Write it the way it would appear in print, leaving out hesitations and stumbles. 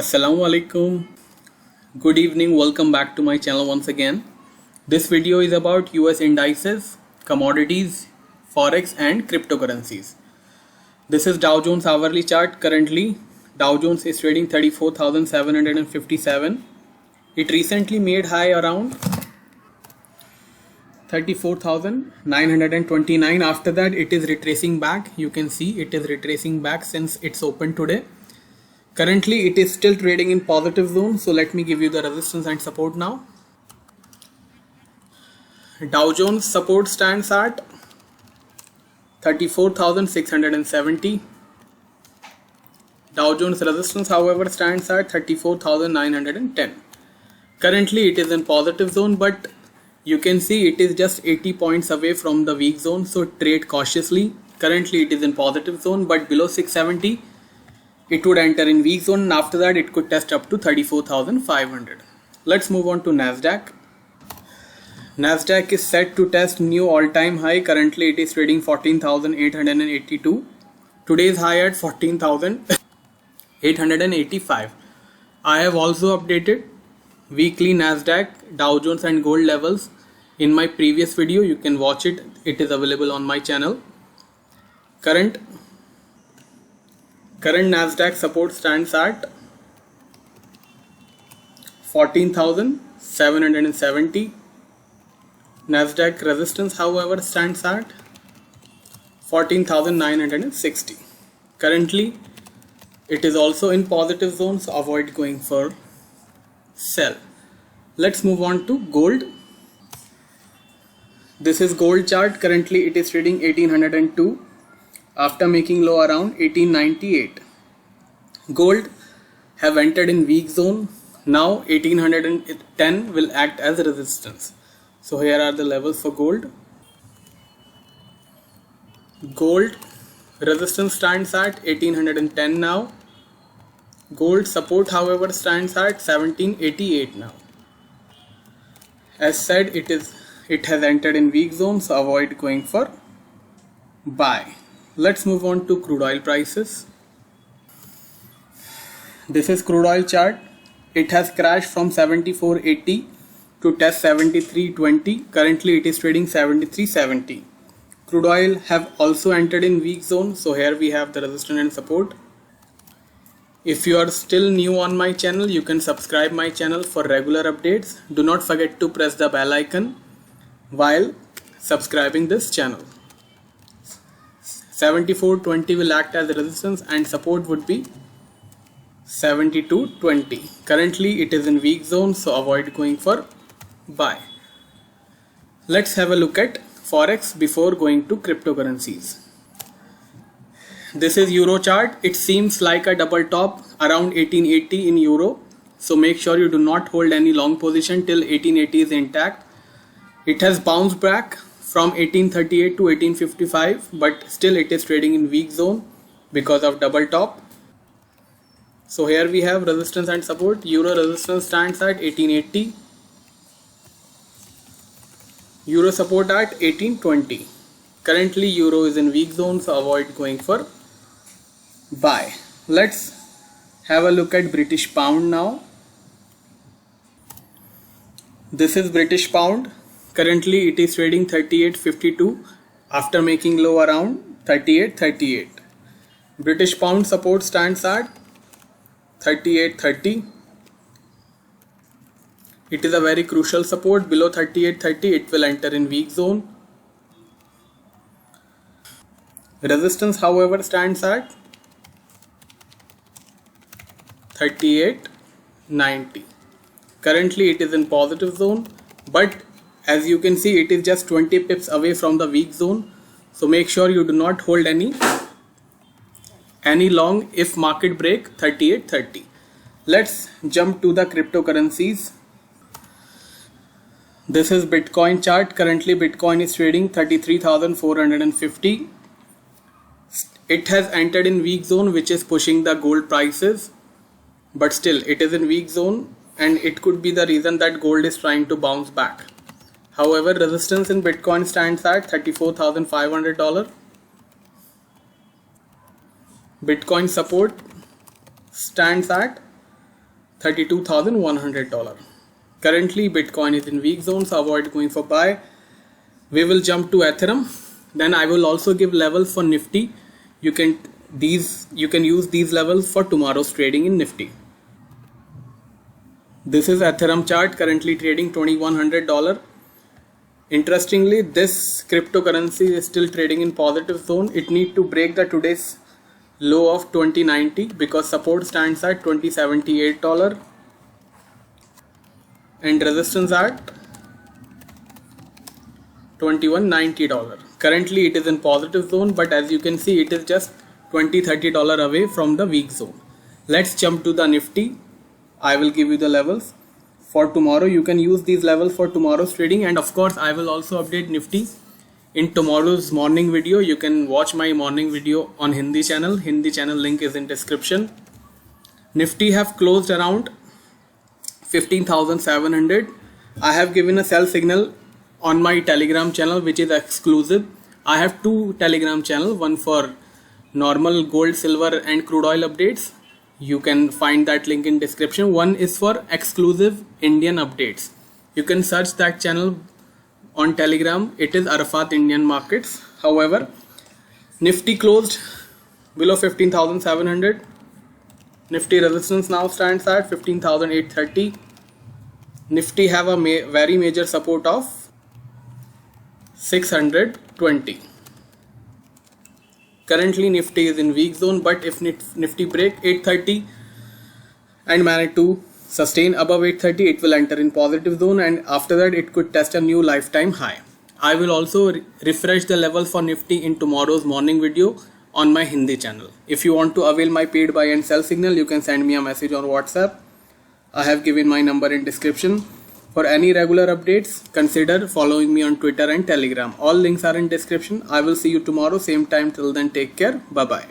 Assalamu alaikum. Good evening. Welcome back to my channel once again. This video is about US indices, commodities, forex and cryptocurrencies. This is Dow Jones hourly chart. Currently Dow Jones is trading 34,757. It recently made high around 34,929. After that it is retracing back. You can see it is retracing back since it's open today. Currently it is still trading in positive zone, so let me give you the resistance and support now. Dow Jones support stands at 34,670. Dow Jones resistance however stands at 34,910. Currently it is in positive zone, but you can see it is just 80 points away from the weak zone, so trade cautiously. Currently it is in positive zone, but below 670 it would enter in weak zone, and after that it could test up to 34,500. Let's move on to Nasdaq. Nasdaq is set to test new all-time high. Currently it is trading 14,882. Today's high at 14,885. I have also updated weekly Nasdaq, Dow Jones and gold levels in my previous video. You can watch it. It is available on my channel. Current Nasdaq support stands at 14,770. Nasdaq resistance however stands at 14,960. Currently it is also in positive zone, so avoid going for sell. Let's move on to gold. This is gold chart. Currently it is trading 1802 after making low around 1898. Gold have entered in weak zone. Now 1810 will act as resistance. So here are the levels for gold. Gold resistance stands at 1810 now. Gold support however stands at 1788 now. As said, it has entered in weak zone, so avoid going for buy. Let's move on to crude oil prices. This is crude oil chart. It has crashed from 74.80 to test 73.20. Currently it is trading 73.70. Crude oil have also entered in weak zone, so here we have the resistance and support. If you are still new on my channel, you can subscribe my channel for regular updates. Do not forget to press the bell icon while subscribing this channel. 74.20 will act as resistance and support would be 72.20. Currently it is in weak zone, so avoid going for buy. Let's have a look at forex before going to cryptocurrencies. This is euro chart. It seems like a double top around 1880 in euro, so make sure you do not hold any long position till 1880 is intact. It has bounced back from 1838 to 1855, but still it is trading in weak zone because of double top. So here we have resistance and support. Euro resistance stands at 1880. Euro support at 1820. Currently euro is in weak zone, so avoid going for buy. Let's have a look at British pound now. This is British pound. Currently it is trading 38.52 after making low around 38.38. British pound support stands at 38.30. It is a very crucial support. Below 38.30 it will enter in weak zone. Resistance however stands at 38.90. Currently it is in positive zone, but as you can see it is just 20 pips away from the weak zone, so make sure you do not hold any long if market break 38.30. Let's jump to the cryptocurrencies. This is Bitcoin chart. Currently Bitcoin is trading 33,450. It has entered in weak zone, which is pushing the gold prices, but still it is in weak zone and it could be the reason that gold is trying to bounce back. However, resistance in Bitcoin stands at $34,500. Bitcoin support stands at $32,100. Currently Bitcoin is in weak zone, so avoid going for buy. We will jump to Ethereum. Then I will also give levels for Nifty. You can use these levels for tomorrow's trading in Nifty. This is Ethereum chart, currently trading $2,100. Interestingly, this cryptocurrency is still trading in positive zone. It need to break the today's low of 2090 because support stands at $2078 and resistance at $2190. Currently it is in positive zone, but as you can see it is just $20-30 away from the weak zone. Let's jump to the Nifty. I will give you the levels for tomorrow. You can use these levels for tomorrow's trading, and of course I will also update Nifty in tomorrow's morning video. You can watch my morning video on Hindi channel. Hindi channel link is in description. Nifty have closed around 15,700. I have given a sell signal on my Telegram channel, which is exclusive. I have two Telegram channels, one for normal gold, silver and crude oil updates. You can find that link in description. One is for exclusive Indian updates. You can search that channel on Telegram. It is Arafat Indian Markets. However, Nifty closed below 15,700. Nifty resistance now stands at 15,830. Nifty have a very major support of 620. Currently Nifty is in weak zone, but if Nifty break 830 and manage to sustain above 830, it will enter in positive zone, and after that it could test a new lifetime high. I will also refresh the level for Nifty in tomorrow's morning video on my Hindi channel. If you want to avail my paid buy and sell signal, you can send me a message on WhatsApp. I have given my number in description. For any regular updates, consider following me on Twitter and Telegram. All links are in description. I will see you tomorrow, same time. Till then, take care. Bye bye.